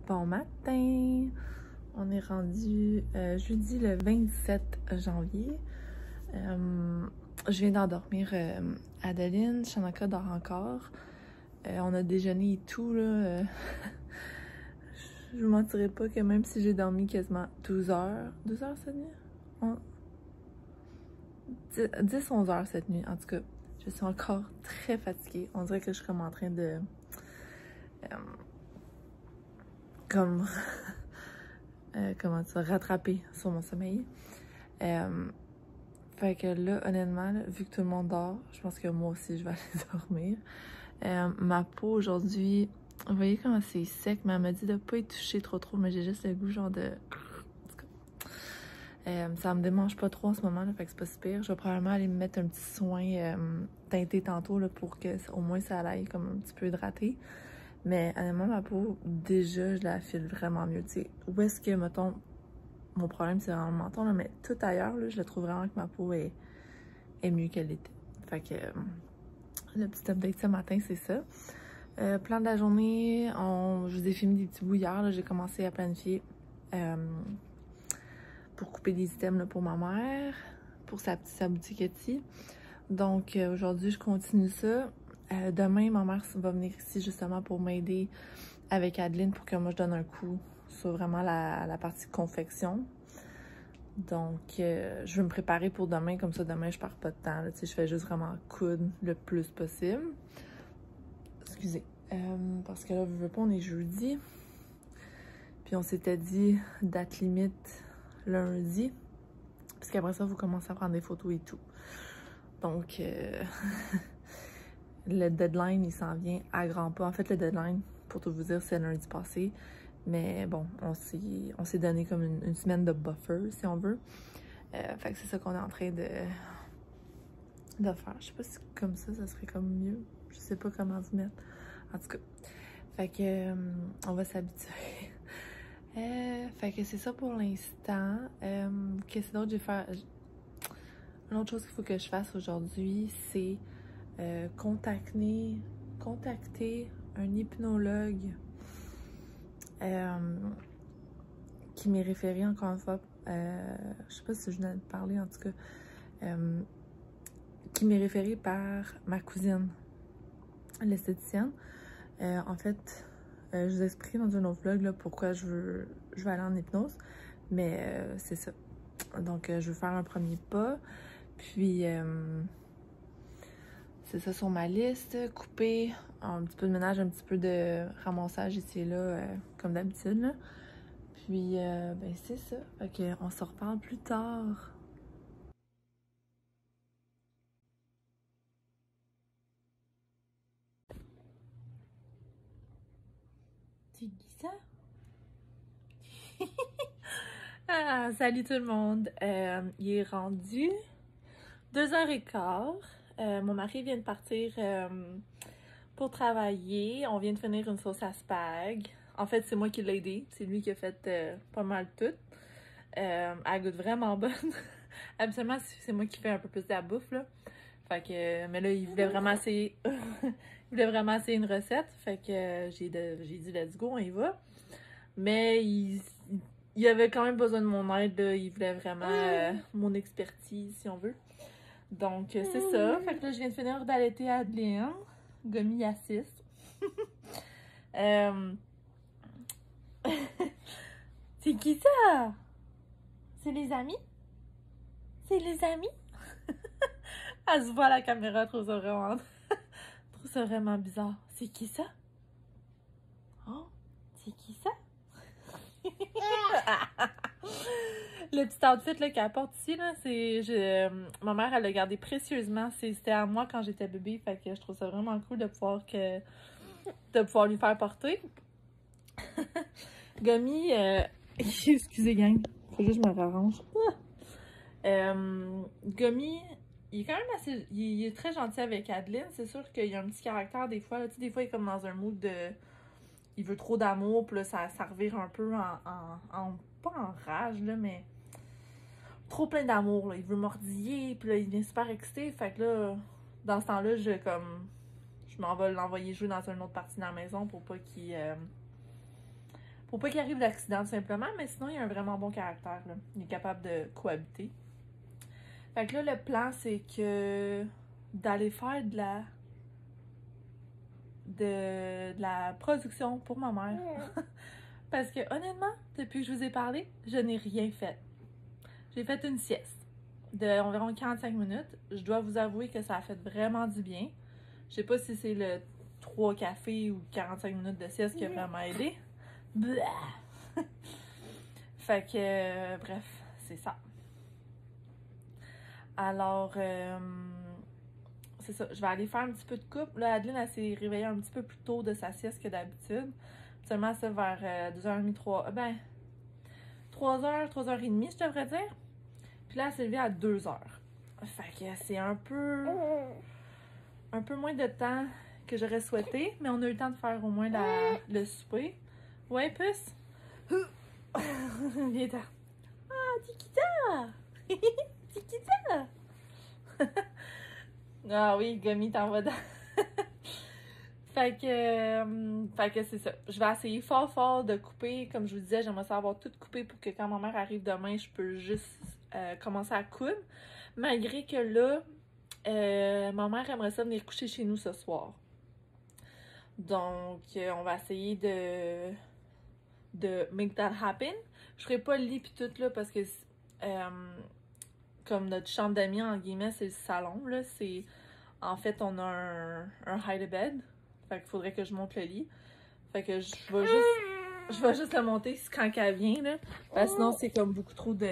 Bon matin! On est rendu jeudi le 27 janvier. Je viens d'endormir Adeline, Shanaka dort encore. On a déjeuné et tout, là. Je vous mentirais pas que même si j'ai dormi quasiment 12 heures, 12 heures cette nuit? 10-11 heures cette nuit, en tout cas. Je suis encore très fatiguée. On dirait que je suis comme en train de... comment ça, rattraper sur mon sommeil. Fait que là, honnêtement, là, vu que tout le monde dort, je pense que moi aussi, je vais aller dormir. Ma peau aujourd'hui, vous voyez comment c'est sec, mais elle m'a dit de pas y toucher trop, mais j'ai juste le goût genre de... ça me démange pas trop en ce moment, là, fait que c'est pas si pire. Je vais probablement aller me mettre un petit soin teinté tantôt là, pour que au moins ça aille comme un petit peu hydraté. Mais honnêtement, ma peau, déjà, je la file vraiment mieux. Tu sais, où est-ce que, mettons, mon problème, c'est vraiment le menton, là, mais tout ailleurs, là, je le trouve vraiment que ma peau est mieux qu'elle était. Fait que le petit update ce matin, c'est ça. Plan de la journée, je vous ai filmé des petits bouts hier. J'ai commencé à planifier pour couper des items là, pour ma mère, pour sa boutique Etsy. Donc aujourd'hui, je continue ça. Demain, ma mère va venir ici justement pour m'aider avec Adeline pour que moi je donne un coup sur vraiment la partie confection. Donc, je veux me préparer pour demain, comme ça demain je perds pas de temps. Là, je fais juste vraiment coudre le plus possible. Excusez. Parce que là, je veux pas, on est jeudi. Puis on s'était dit date limite lundi. Parce qu'après ça, vous commencez à prendre des photos et tout. Donc, le deadline, il s'en vient à grands pas. En fait, le deadline, pour tout vous dire, c'est lundi passé. Mais bon, on s'est donné comme une semaine de buffer, si on veut. Fait que c'est ça qu'on est en train de faire. Je sais pas si comme ça serait comme mieux. Je sais pas comment vous mettre. En tout cas, fait que on va s'habituer. Fait que c'est ça pour l'instant. Qu'est-ce d'autre j'ai fait? L'autre chose qu'il faut que je fasse aujourd'hui, c'est contacter un hypnologue qui m'est référé encore une fois. Je sais pas si je viens de parler, en tout cas. Qui m'est référé par ma cousine, l'esthéticienne. En fait, je vous expliquerai dans un autre vlog là, pourquoi je veux aller en hypnose. Mais c'est ça. Donc, je veux faire un premier pas. Puis, c'est ça sur ma liste. Couper un petit peu de ménage, un petit peu de ramassage ici et là, comme d'habitude. Là. Puis, ben c'est ça. Fait qu'on se reparle plus tard. C'est qui ça? Ah, salut tout le monde. Il est rendu 2h15. Mon mari vient de partir pour travailler. On vient de finir une sauce à spag. En fait, c'est moi qui l'ai aidé. C'est lui qui a fait pas mal tout. Elle goûte vraiment bonne. Habituellement, c'est moi qui fais un peu plus de la bouffe, là. Fait que, mais là, il voulait vraiment essayer... il voulait vraiment essayer une recette. Fait que j'ai dit, let's go, on y va. Mais il avait quand même besoin de mon aide, là. Il voulait vraiment mon expertise, si on veut. Donc, c'est ça. Fait que là, je viens de finir d'allaiter Adeline. Gummy assiste. C'est qui ça? C'est les amis? C'est les amis? Elle se voit à la caméra, trouve ça vraiment bizarre. C'est qui ça? Oh, c'est qui ça? Le petit outfit qu'elle porte ici, là, ma mère, elle l'a gardé précieusement. C'était à moi quand j'étais bébé, fait que je trouve ça vraiment cool de pouvoir lui faire porter. Gummy, excusez gang, faut juste que je me rarrange. Gummy, il est quand même assez... Il est très gentil avec Adeline. C'est sûr qu'il a un petit caractère des fois. Tu sais, des fois, il est comme dans un mood de... Il veut trop d'amour, puis là, ça revire un peu pas en rage, là, mais... Trop plein d'amour, là. Il veut mordiller, puis là, il vient super excité. Fait que là, dans ce temps-là, je m'en vais l'envoyer jouer dans une autre partie de la maison pour pas qu'il Pour pas qu'il arrive d'accident, tout simplement. Mais sinon, il a un vraiment bon caractère, là. Il est capable de cohabiter. Fait que là, le plan, c'est que d'aller faire de la production pour ma mère. Parce que, honnêtement, depuis que je vous ai parlé, je n'ai rien fait. J'ai fait une sieste d'environ 45 minutes. Je dois vous avouer que ça a fait vraiment du bien. Je sais pas si c'est le 3 cafés ou 45 minutes de sieste qui a vraiment aidé. Fait que, bref, c'est ça. Alors, c'est ça. Je vais aller faire un petit peu de coupe. Là, Adeline, elle s'est réveillée un petit peu plus tôt de sa sieste que d'habitude. Seulement, ça vers 2h30, 3... Ben, 3h, 3h30, je devrais dire. Puis là, elle s'est levée à 2h. Fait que c'est un peu moins de temps que j'aurais souhaité, mais on a eu le temps de faire au moins le souper. Ouais, puce? Viens-t'en. Ah, Tikita! Tikita! Ah oui, Gummy t'en va dans. Fait que c'est ça. Je vais essayer fort de couper. Comme je vous disais, j'aimerais ça avoir tout coupé pour que quand ma mère arrive demain, je peux juste commencer à coudre. Malgré que là, ma mère aimerait ça venir coucher chez nous ce soir. Donc, on va essayer de make that happen. Je ferai pas le lit pis tout là parce que comme notre chambre d'amis, en guillemets, c'est le salon, là. C'est... En fait, on a un hide-a-bed. Fait qu'il faudrait que je monte le lit. Fait que je vais juste le monter quand elle vient, là. Parce que sinon, c'est comme beaucoup trop de...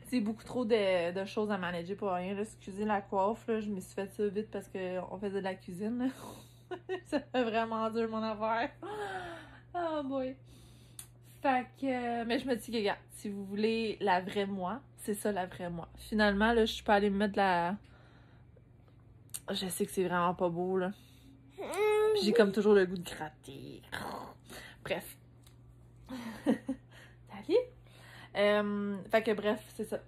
c'est beaucoup trop de choses à manager pour rien, là. Excusez la coiffe, là. Je me suis fait ça vite parce qu'on faisait de la cuisine, là. Ça fait vraiment dur, mon affaire. Oh boy. Fait que... mais je me dis que, regarde, si vous voulez la vraie moi, c'est ça la vraie moi. Finalement, là, je suis pas allée me mettre de la... Je sais que c'est vraiment pas beau, là. J'ai comme toujours le goût de gratter. Bref. Salut! Fait que bref, c'est ça.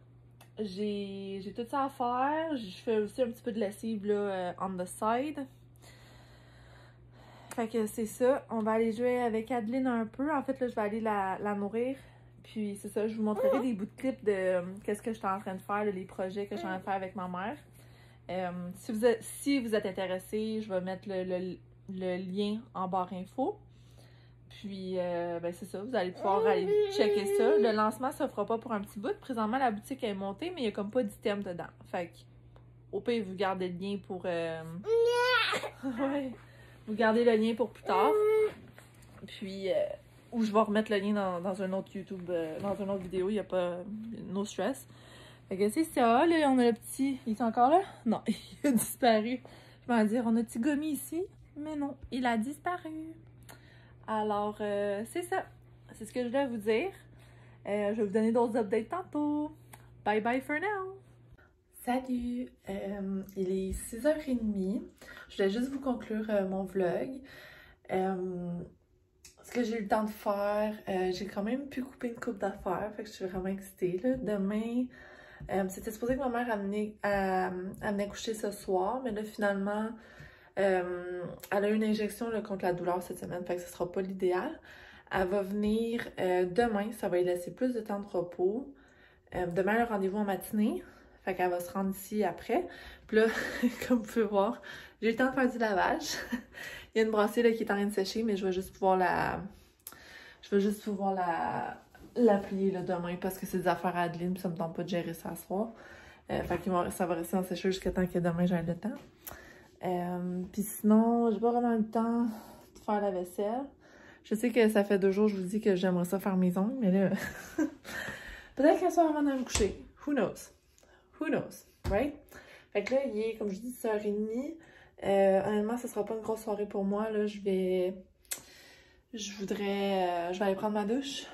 J'ai tout ça à faire. Je fais aussi un petit peu de lessive, là, on the side. Fait que c'est ça. On va aller jouer avec Adeline un peu. En fait, là, je vais aller la nourrir. Puis c'est ça, je vous montrerai des bouts de clips de qu'est-ce que je suis en train de faire, là, les projets que je suis en train de faire avec ma mère. Si vous êtes intéressé, je vais mettre le lien en barre info. Puis, ben c'est ça, vous allez pouvoir aller checker ça. Le lancement se fera pas pour un petit bout. Présentement, la boutique est montée, mais il y a comme pas d'item dedans. Fait que, au pire, vous gardez le lien pour... ouais, vous gardez le lien pour plus tard. Puis, ou je vais remettre le lien dans un autre YouTube, dans une autre vidéo. Il n'y a pas... no stress. Fait que c'est ça, là, on a le petit... Il est encore là? Non, il a disparu. Je vais en dire, on a petit Gummy ici. Mais non, il a disparu. Alors, c'est ça. C'est ce que je voulais vous dire. Je vais vous donner d'autres updates tantôt. Bye bye for now! Salut! Il est 6h30. Je voulais juste vous conclure mon vlog. Ce que j'ai eu le temps de faire, j'ai quand même pu couper une coupe d'affaires. Fait que je suis vraiment excitée, là. Demain, c'était supposé que ma mère amenait coucher ce soir. Mais là, finalement... elle a eu une injection là, contre la douleur cette semaine, fait que ce sera pas l'idéal. Elle va venir demain, ça va lui laisser plus de temps de repos. Demain, elle a rendez-vous en matinée, fait qu'elle va se rendre ici après. Puis là, comme vous pouvez voir, j'ai eu le temps de faire du lavage. Il y a une brassière là, qui est en train de sécher, mais je vais juste pouvoir la plier là, demain parce que c'est des affaires à Adeline, puis ça me tente pas de gérer ça ce soir. Fait que ça va rester en sécheuse jusqu'à temps que demain j'ai le temps. Puis sinon, j'ai pas vraiment le temps de faire la vaisselle. Je sais que ça fait 2 jours que je vous dis que j'aimerais ça faire mes ongles, mais là... peut-être qu'elle soit avant de me coucher. Who knows? Who knows? Right? Fait que là, il est, comme je dis, 6h30. Honnêtement, ce sera pas une grosse soirée pour moi. Là, je vais aller prendre ma douche.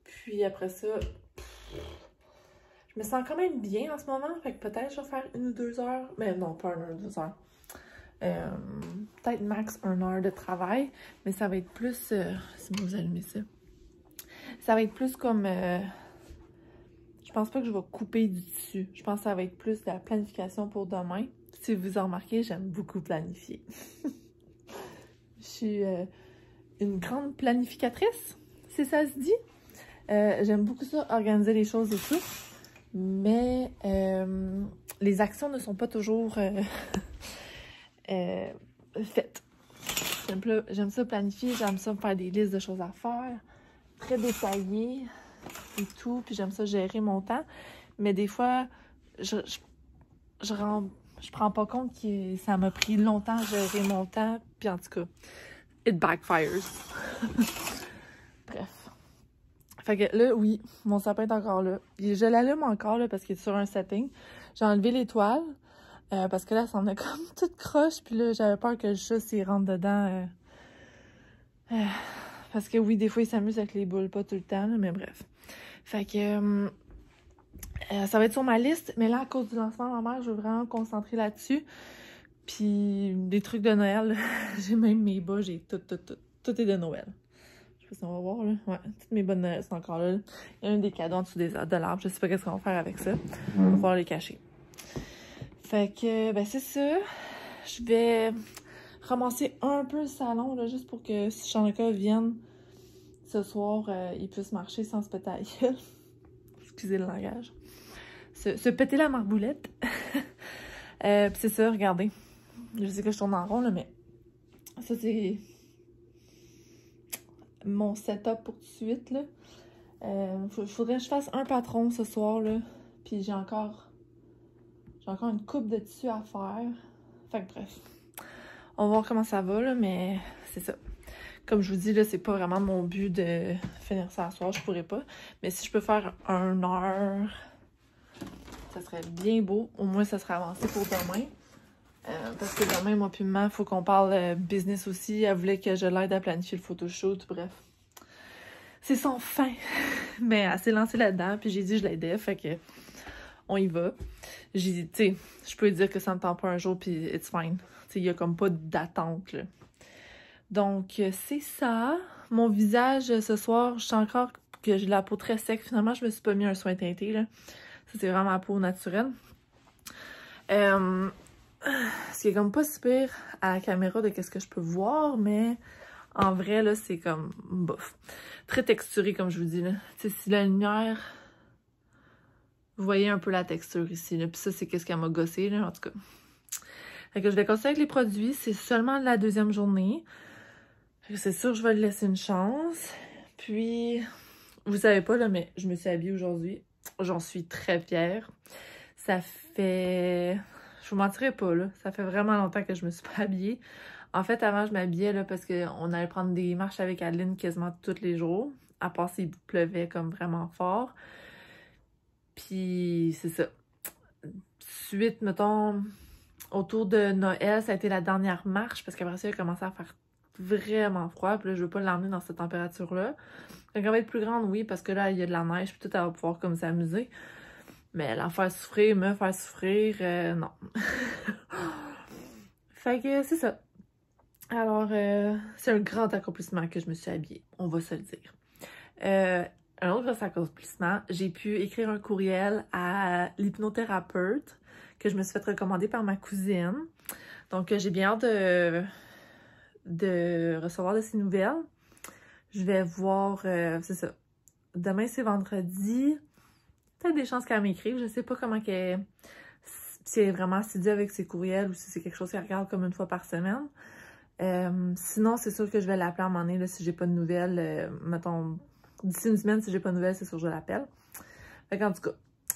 Puis après ça... je me sens quand même bien en ce moment. Fait que peut-être je vais faire 1 ou 2 heures. Mais non, pas 1 ou 2 heures. Peut-être max 1 heure de travail, mais ça va être plus si vous allumez ça, ça va être plus comme je pense pas que je vais couper du tissu, je pense que ça va être plus de la planification pour demain. Si vous en remarquez, j'aime beaucoup planifier. Je une grande planificatrice, si ça se dit. J'aime beaucoup ça, organiser les choses et tout. Mais les actions ne sont pas toujours faites. J'aime ça planifier, j'aime ça faire des listes de choses à faire, très détaillées et tout, puis j'aime ça gérer mon temps. Mais des fois, je prends pas compte que ça m'a pris longtemps à gérer mon temps, puis en tout cas, it backfires. Bref. Fait que là, oui, mon sapin est encore là. Je l'allume encore là parce qu'il est sur un setting. J'ai enlevé l'étoile parce que là, ça en a comme toute croche. Puis là, j'avais peur que le chat s'y rentre dedans. Parce que oui, des fois, il s'amuse avec les boules, pas tout le temps, là, mais bref. Fait que ça va être sur ma liste. Mais là, à cause du lancement de ma mère, je veux vraiment me concentrer là-dessus. Puis des trucs de Noël, j'ai même mes bas, j'ai tout est de Noël. Je sais pas si on va voir, là. Ouais, toutes mes bonnes Noël sont encore là. Il y a un des cadeaux en dessous de l'arbre. Je sais pas qu'est-ce qu'on va faire avec ça. On va pouvoir les cacher. Fait que, ben c'est ça. Je vais ramasser un peu le salon, là, juste pour que si Shanika vienne ce soir, il puisse marcher sans se péter à la gueule. Excusez le langage. Se péter la marboulette. Puis c'est ça, regardez. Je sais que je tourne en rond, là, mais ça, c'est mon setup pour tout de suite, là. Faudrait que je fasse un patron ce soir, là. Puis j'ai encore une coupe de tissu à faire. Fait que bref. On va voir comment ça va, là, mais c'est ça. Comme je vous dis, là, c'est pas vraiment mon but de finir ça ce soir, je pourrais pas. Mais si je peux faire 1 heure, ça serait bien beau. Au moins, ça serait avancé pour demain. Parce que demain, moi puis maman, il faut qu'on parle business aussi. Elle voulait que je l'aide à planifier le photoshoot, bref. C'est sans fin. Mais elle s'est lancée là-dedans, puis j'ai dit que je l'aidais, fait que on y va. J'ai dit, tu sais, je peux lui dire que ça me tente pas un jour, puis it's fine. Tu sais, il y a comme pas d'attente, là. Donc, c'est ça. Mon visage, ce soir, je sens encore que j'ai la peau très sec. Finalement, je me suis pas mis un soin teinté, là. Ça, c'est vraiment ma peau naturelle. Ce qui est comme pas si pire à la caméra de qu'est-ce que je peux voir, mais en vrai, là, c'est comme bof. Très texturé, comme je vous dis, là. Tu sais, si la lumière... Vous voyez un peu la texture ici, là. Puis ça, c'est qu'est-ce qu'elle m'a gossé, là, en tout cas. Fait que je vais continuer avec les produits. C'est seulement la 2e journée. C'est sûr que je vais lui laisser une chance. Puis, vous savez pas, là, mais je me suis habillée aujourd'hui. J'en suis très fière. Ça fait... Je vous mentirai pas, là. Ça fait vraiment longtemps que je me suis pas habillée. En fait, avant, je m'habillais, là, parce qu'on allait prendre des marches avec Adeline quasiment tous les jours. À part s'il pleuvait comme vraiment fort. Puis, c'est ça. Suite, mettons, autour de Noël, ça a été la dernière marche, parce qu'après ça, il a commencé à faire vraiment froid. Puis là, je veux pas l'emmener dans cette température-là. Quand elle va être plus grande, oui, parce que là, il y a de la neige, puis tout, elle va pouvoir comme s'amuser. Mais la faire souffrir, me faire souffrir, non. Fait que c'est ça. Alors, c'est un grand accomplissement que je me suis habillée, on va se le dire. Un autre gros accomplissement, j'ai pu écrire un courriel à l'hypnothérapeute que je me suis fait recommander par ma cousine. Donc, j'ai bien hâte de recevoir de ses nouvelles. Je vais voir, c'est ça. Demain, c'est vendredi. Peut-être des chances qu'elle m'écrive. Je sais pas comment qu'elle... Si elle est vraiment assidue avec ses courriels ou si c'est quelque chose qu'elle regarde comme une fois par semaine. Sinon, c'est sûr que je vais l'appeler à un moment donné, là, si j'ai pas de nouvelles. Mettons, d'ici une semaine, si j'ai pas de nouvelles, c'est sûr que je l'appelle. Fait qu'en tout cas,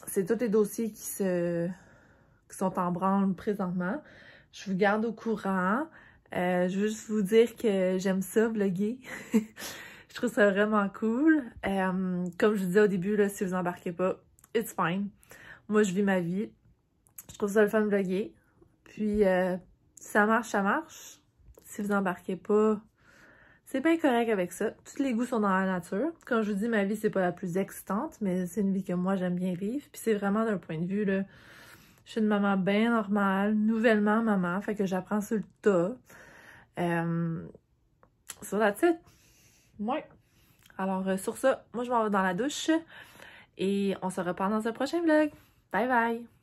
c'est tous les dossiers qui sont en branle présentement. Je vous garde au courant. Je veux juste vous dire que j'aime ça, vlogger. Je trouve ça vraiment cool. Comme je vous disais au début, là, si vous embarquez pas, it's fine. Moi, je vis ma vie. Je trouve ça le fun de vlogger. Puis, si ça marche, ça marche. Si vous embarquez pas, c'est bien correct avec ça. Tous les goûts sont dans la nature. Comme je vous dis, ma vie, c'est pas la plus excitante, mais c'est une vie que moi, j'aime bien vivre. Puis c'est vraiment d'un point de vue, là, je suis une maman bien normale, nouvellement maman, fait que j'apprends sur le tas. So that's it. Ouais. Alors, sur ça, moi, je m'en vais dans la douche et on se reparle dans un prochain vlog. Bye bye!